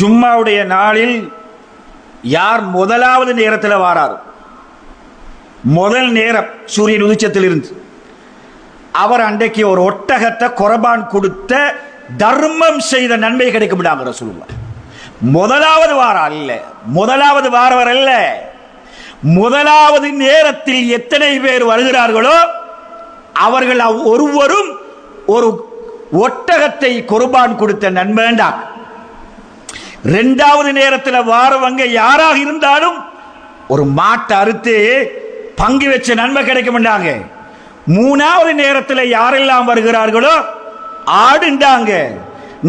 ஜும்மாவுடைய நாளில் யார் முதலாவது நேரத்தில் வாரார், முதல் நேரம் சூரியன் உதிச்சத்தில் இருந்து அவர் அன்றைக்கு ஒரு ஒட்டகத்தை குர்பான் கொடுத்த தர்மம் செய்த நன்மை கிடைக்கும்டாங்க ரசூலுல்லாஹ். முதலாவது வாரம் அல்ல, முதலாவது வாரவர் அல்ல, முதலாவது நேரத்தில் எத்தனை பேர் வருகிறார்களோ அவர்கள் ஒருவரும் ஒரு ஒட்டகத்தை குர்பான் கொடுத்த நன்மைண்டாங்க. இரண்டாவது நேரத்தில் வாரவங்க யாராக இருந்தாலும் ஒரு மாட்டை அறுத்து பங்கு வச்ச நன்மை கிடைக்கும்டாங்க. மூணாவது நேரத்தில் யாரெல்லாம் வருகிறார்களோ ஆடுண்டாங்க.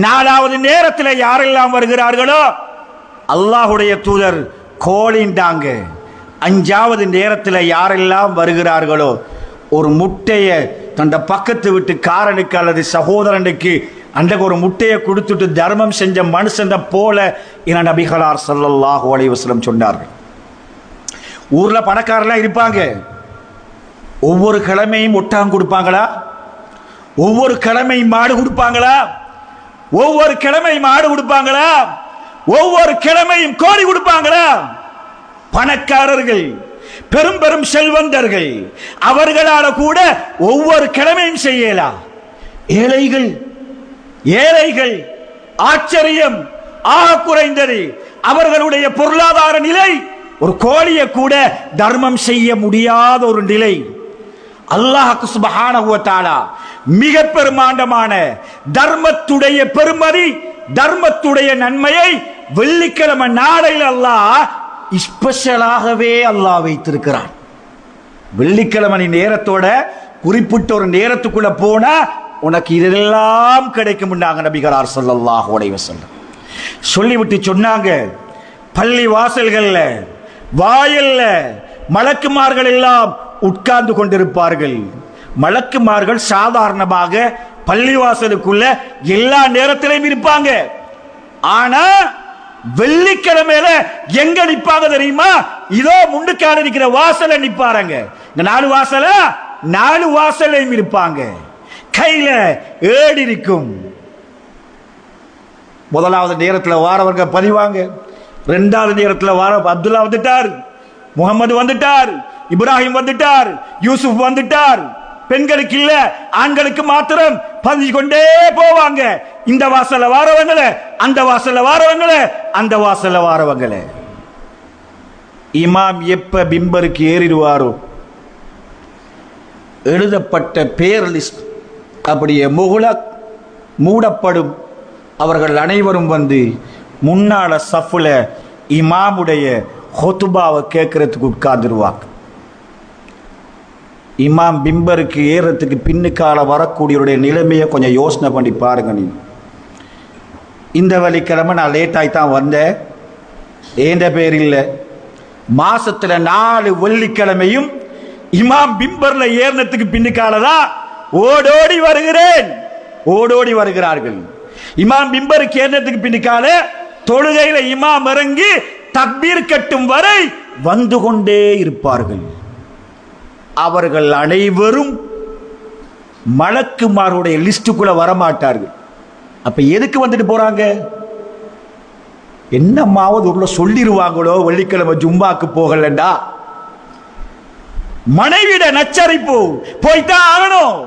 நாலாவது நேரத்தில் யாரெல்லாம் வருகிறார்களோ அல்லாஹ்வுடைய தூதர் கோழிண்டாங்க. அஞ்சாவது நேரத்தில் யாரெல்லாம் வருகிறார்களோ ஒரு முட்டையை தன் பக்கத்து வீட்டு காரனுக்கு அல்லது சகோதரனுக்கு அன்றைக்கு ஒரு முட்டையை கொடுத்துட்டு தர்மம் செஞ்ச மனுஷன் போல என நபிகளார் ஸல்லல்லாஹு அலைஹி வஸல்லம் சொன்னார்கள். ஊர்ல பணக்காரலாம் இருப்பாங்க, ஒவ்வொரு கிழமையும் ஒட்டகம் கொடுப்பாங்களா, ஒவ்வொரு கிழமையும் மாடு கொடுப்பாங்களா, ஒவ்வொரு கிழமையும் மாடு கொடுப்பாங்களா, ஒவ்வொரு கிழமையும் கோழி கொடுப்பாங்களா? பணக்காரர்கள், பெரும் பெரும் செல்வந்தர்கள், அவர்களால கூட ஒவ்வொரு கிழமையும் செய்யலாம். ஏழைகள் ஏழைகள் ஆச்சரியம், ஆக குறைந்தது அவர்களுடைய பொருளாதார நிலை ஒரு கோழியை கூட தர்மம் செய்ய முடியாத ஒரு நிலை. அல்லாஹ் சுப்ஹானஹு வ தஆலா மிக பெருமாண்டமான தர்மத்துடைய பெருமதி, தர்மத்துடைய நன்மையை வெள்ளிக்கிழமை நாளையில் அல்லாஹ் ஸ்பெஷலாகவே அல்லாஹ் வைத்திருக்கிறான். வெள்ளிக்கிழமை நேரத்தோட குறிப்பிட்ட ஒரு நேரத்துக்குள்ள போனா உனக்கு இதெல்லாம் கிடைக்கும் நபிகளார் ஸல்லல்லாஹு அலைஹி வஸல்லம் சொல்லிவிட்டு சொன்னாங்க. பள்ளி வாசல்கள்ல வாயில்ல மலக்குமார்கள் எல்லாம் உட்கார்ந்து கொண்டிருப்பார்கள். மலக்குமார்கள் சாதாரணமாக பள்ளிவாசலுக்குள்ள எல்லா நேரத்திலையும் இருப்பாங்க. ஆனா வெள்ளிக்கிழமையில எங்க நிப்பாங்க தெரியுமா? இதோ முன்னுக்கால இருக்கிற வாசல நிப்பாருங்க. இந்த 4 வாசல 4 வாசலையும் இருப்பாங்க. கையில ஏடு இருக்கும். முதலாவது நேரத்தில் வாரவங்க பதிவாங்க. இரண்டாவது நேரத்தில் வார அப்துல்லா வந்துட்டார், முகமது வந்துட்டார், இப்ராஹிம் வந்துட்டார், யூசுப் வந்துட்டார். பெண்களுக்கு இல்ல, ஆண்களுக்கு மாத்திரம் பதிஞ்சு கொண்டே போவாங்க. இந்த வாசல்ல வாரவங்கள, அந்த வாசல்ல வாரவங்கள, அந்த வாசல்ல வாரவங்கள. இமாம் எப்ப பிம்பருக்கு ஏறிடுவாரோ எழுதப்பட்ட பேர் லிஸ்ட் அப்படியே மூடப்படும். அவர்கள் அனைவரும் வந்து முன்னால சஃப்ல இமாமுடைய ஹுத்பாவை கேட்கறதுக்கு உட்கார்ந்துருவாங்க. இமாம் பிம்பருக்கு ஏறத்துக்கு பின்னுக்கால வரக்கூடியவருடைய நிலைமையை கொஞ்சம் யோசனை பண்ணி பாருங்க. நீ இந்த வெள்ளிக்கிழமை நான் லேட்டாகி தான் வந்தேன், ஏண்ட பேர் இல்லை. மாசத்துல 4 வெள்ளிக்கிழமையும் இமாம் பிம்பர்ல ஏறினத்துக்கு பின்னுக்காலதான் ஓடோடி வருகிறேன், ஓடோடி வருகிறார்கள். இமாம் பிம்பருக்கு ஏறினத்துக்கு பின்னுக்கால தொழுகையில இமாம் இறங்கி தக்பீர் கட்டும் வரை வந்து கொண்டே இருப்பார்கள். அவர்கள் அனைவரும் மலக்குமாருடைய லிஸ்டுக்குள்ள வரமாட்டார்கள். அப்ப எதுக்கு வந்துட்டு போறாங்க? என்னமாவது உள்ள சொல்லிடுவாங்களோ வெள்ளிக்கிழமை ஜும்மாக்கு போகலண்டா, மனைவிட நச்சரிப்பு போய்தான் ஆகணும்.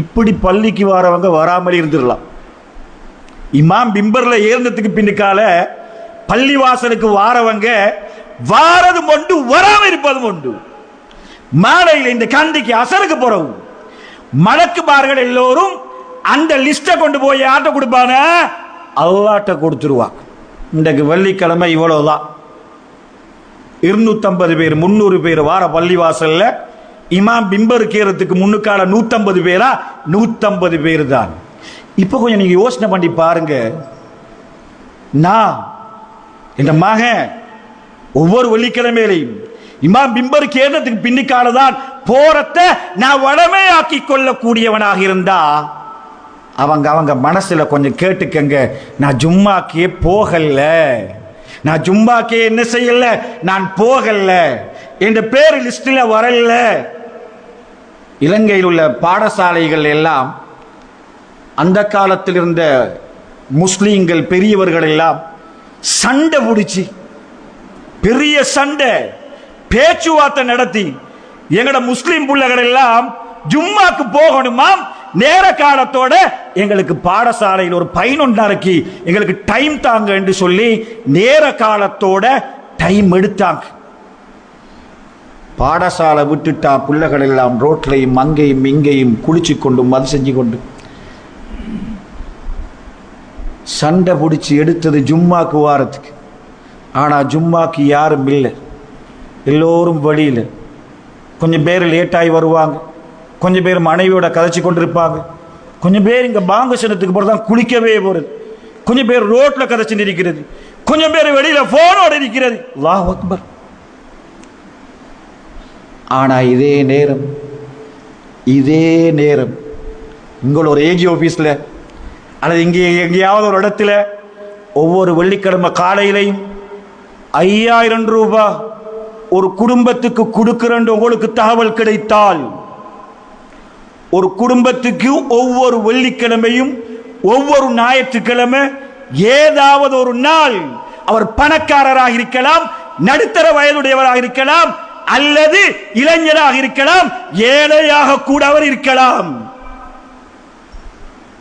இப்படி பள்ளிக்கு வரவங்க வராமல் இருந்துடலாம். இமாம் பிம்பர்ல ஏறினதுக்கு பின்னுக்கால பள்ளி வாசலுக்கு வாரவங்க வாரதும் உண்டு, வராம இருப்பதும் உண்டு. மாலையில் இந்த கண்டிக்கு அசருக்கு போறவும் மலக்குமார்கள் எல்லோரும் அந்த லிஸ்ட கொண்டு போய் ஆட்ட கொடுப்பாங்க, அல்லாட்ட கொடுத்துருவாங்க. இன்றைக்கு வெள்ளிக்கிழமை இவ்வளவுதான், 250 பேர் 300 பேர் வார பள்ளிவாசல்ல இமாம் பிம்பருக்கு ஏறதுக்கு முன்னுக்கால 150 பேரா? 150 பேர் தான். இப்ப கொஞ்சம் நீங்க யோசனை பண்ணி பாருங்க. நான் இந்த மகன் ஒவ்வொரு வெள்ளிக்கிழமையிலையும் இமாம் பிம்பருக்கு ஏறதுக்கு பின்னிக்கால தான் போறத நான் வளமையாக்கி கொள்ளக்கூடியவனாக இருந்தா அவங்க மனசுல கொஞ்சம் கேட்டுக்கங்க, நான் ஜும்மாக்கே போகல, நான் ஜும்மாக்கே என்ன செய்யல, நான் போகல, என்ற பேர் லிஸ்ட்ல வரல. இலங்கையில் உள்ள பாடசாலைகள் எல்லாம் அந்த காலத்தில் இருந்த முஸ்லீம்கள் பெரியவர்கள் எல்லாம் சண்டை பிடிச்சி பெரிய சண்டை பேச்சுவார்த்தை நடத்தி எங்கட முஸ்லீம் பிள்ளைகள் எல்லாம் ஜும்மாக்கு போகணுமாம், நேர காலத்தோட எங்களுக்கு பாடசாலையில் ஒரு 11:30 எங்களுக்கு டைம் தாங்க என்று சொல்லி நேர காலத்தோட டைம் எடுத்தாங்க. பாடசாலை விட்டுட்டா பிள்ளைகள் எல்லாம் ரோட்லையும் அங்கேயும் இங்கேயும் குளிச்சு கொண்டு மது செஞ்சு கொண்டு சண்டை பிடிச்சி எடுத்தது ஜும்மாக்கு வாரத்துக்கு. ஆனால் ஜும்மாக்கு யாரும் இல்லை, எல்லோரும் வழியில். கொஞ்சம் பேர் லேட்டாகி வருவாங்க, கொஞ்சம் பேர் மனைவியோட கதைச்சி கொண்டிருப்பாங்க, கொஞ்சம் பேர் இங்கே பாங்கசனத்துக்கு போகிறது தான் குளிக்கவே போகிறது, கொஞ்சம் பேர் ரோட்டில் கதைச்சு இருக்கிறது, கொஞ்சம் பேர் வெளியில் ஃபோனோட இருக்கிறது. அல்லாஹ் அக்பர். ஆனால் இதே நேரம் உங்களோட ஒரு ஏஜி ஆஃபீஸில் அல்லது இங்கே எங்கேயாவது ஒரு இடத்துல ஒவ்வொரு வெள்ளிக்கிழமை காலையிலையும் 5000 ரூபாய் ஒரு குடும்பத்துக்கு கொடுக்கிறேன் உங்களுக்கு தகவல் கிடைத்தால், ஒரு குடும்பத்துக்கு ஒவ்வொரு வெள்ளிக்கிழமையும் ஒவ்வொரு ஞாயிற்றுக்கிழமை ஏதாவது ஒரு நாள் அவர் பணக்காரராக இருக்கலாம், நடுத்தர வயதுடையவராக இருக்கலாம், அல்லது இளைஞராக இருக்கலாம், ஏழையாக கூட அவர் இருக்கலாம்.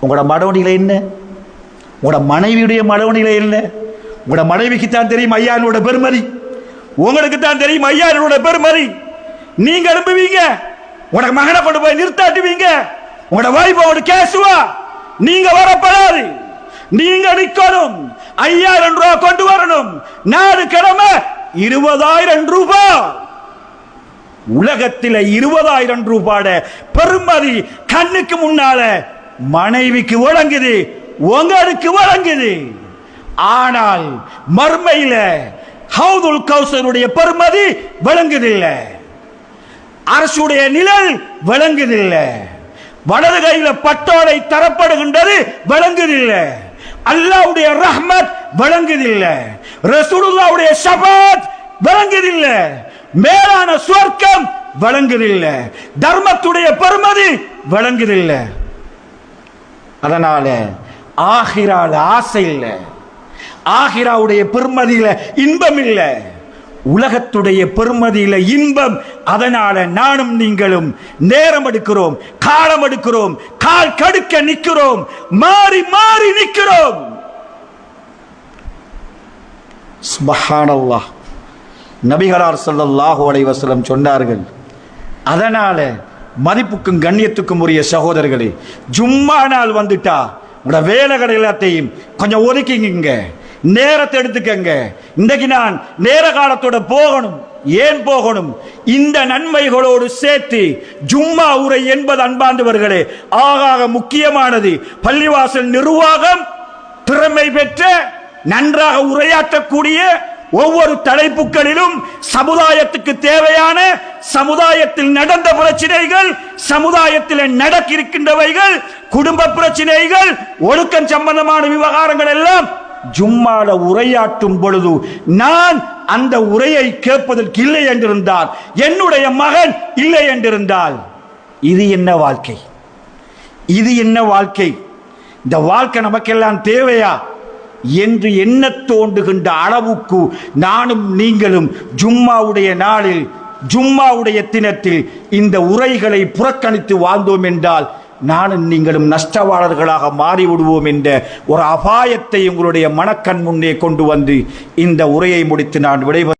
உங்களோட மனவனிலை என்ன? உங்களோட மனைவியுடைய மனவனிலை என்ன? உங்களோட மனைவிக்கு தான் தெரியும் ஐயானோட பெருமதி, உங்களுக்கு தான் தெரியும் ஐயானோட பெருமதி. நீங்க அனுப்புவீங்க, உங்களோட மகனை கொண்டு போய் நிறுத்தாட்டுவீங்க, உங்களோட வைஃபோட கேசுவா நீங்க வரப்படாது, நீங்க நிக்கணும். 5000 ரூபாய் கொண்டு வரணும், 4 கிழமை 20000 ரூபாய். உலகத்தில் 20000 ரூபாய் பெருமதி கண்ணுக்கு முன்னால மனைவிக்கு வழங்குது, உங்களுக்கு வழங்குது. ஆனால் மர்மையில ஹவுதுல் கௌசருடைய பெருமதி வழங்குதில்லை, அரசுடைய நிழல் வழங்குதில்லை, வலது கையில பட்டோலை தரப்படுகின்றது வழங்குதில்லை, அல்லாஹ்வுடைய ரஹ்மத் வழங்குதில்லை, ரசூலுல்லாஹ்வுடைய ஷஃபாத் வழங்குதில்லை, மேலான சுவர்க்கம் வழங்குதில்லை, தர்மத்துடைய பெருமதி வழங்குதில்லை. அதனால ஆகிரால ஆசை இல்லை, ஆகிராவுடைய பெருமதியில இன்பம் இல்லை, உலகத்துடைய பெருமதியில இன்பம். அதனால நானும் நீங்களும் நேரம் எடுக்கிறோம், காலம் எடுக்கிறோம், கால் கடுக்க நிற்கிறோம், மாறி மாறி நிற்கிறோம். சுப்ஹானல்லாஹ். நபிகளார் ஸல்லல்லாஹு அலைஹி வஸல்லம் சொன்னார்கள். அதனால மதிப்புக்கும் கண்ணியத்துக்கும் உரிய சகோதரர்களே, ஜும்மா நாள் வந்துட்டா உங்களோட வேலைகள் எல்லாத்தையும் கொஞ்சம் ஒதுக்கிங்க, நேரத்தை எடுத்துக்கங்க. இன்றைக்கு நான் நேர காலத்தோட போகணும். ஏன் போகணும்? இந்த நன்மைகளோடு சேர்த்து ஜும்மா உரை என்பது அன்பார்ந்தவர்களே ஆக முக்கியமானது. பள்ளிவாசல் நிர்வாகம் திறமை பெற்ற நன்றாக உரையாற்றக்கூடிய ஒவ்வொரு தலைப்புகளிலும் சமுதாயத்துக்கு தேவையான, சமுதாயத்தில் நடந்த பிரச்சனைகள், சமுதாயத்தில் நடக்கிருக்கின்றவைகள், குடும்ப பிரச்சனைகள், ஒழுக்கம் சம்பந்தமான விவகாரங்கள் எல்லாம் ஜும்மால உரையாற்றும் பொழுது நான் அந்த உரையை கேட்பதற்கு இல்லை என்றிருந்தால், என்னுடைய மகன் இல்லை என்றிருந்தால், இது என்ன வாழ்க்கை? இது என்ன வாழ்க்கை? இந்த வாழ்க்கை நமக்கெல்லாம் தேவையா என்று எண்ண தோன்றுகின்ற அளவுக்கு நானும் நீங்களும் ஜும்மாவுடைய நாளில், ஜும்மாவுடைய தினத்தில் இந்த உரைகளை புறக்கணித்து வாழ்ந்தோம் என்றால் நானும் நீங்களும் நஷ்டவாளர்களாக மாறிவிடுவோம் என்ற ஒரு அபாயத்தை உங்களுடைய மனக்கண் முன்னே கொண்டு வந்து இந்த உரையை முடித்து நான் விடைபெறுகிறேன்.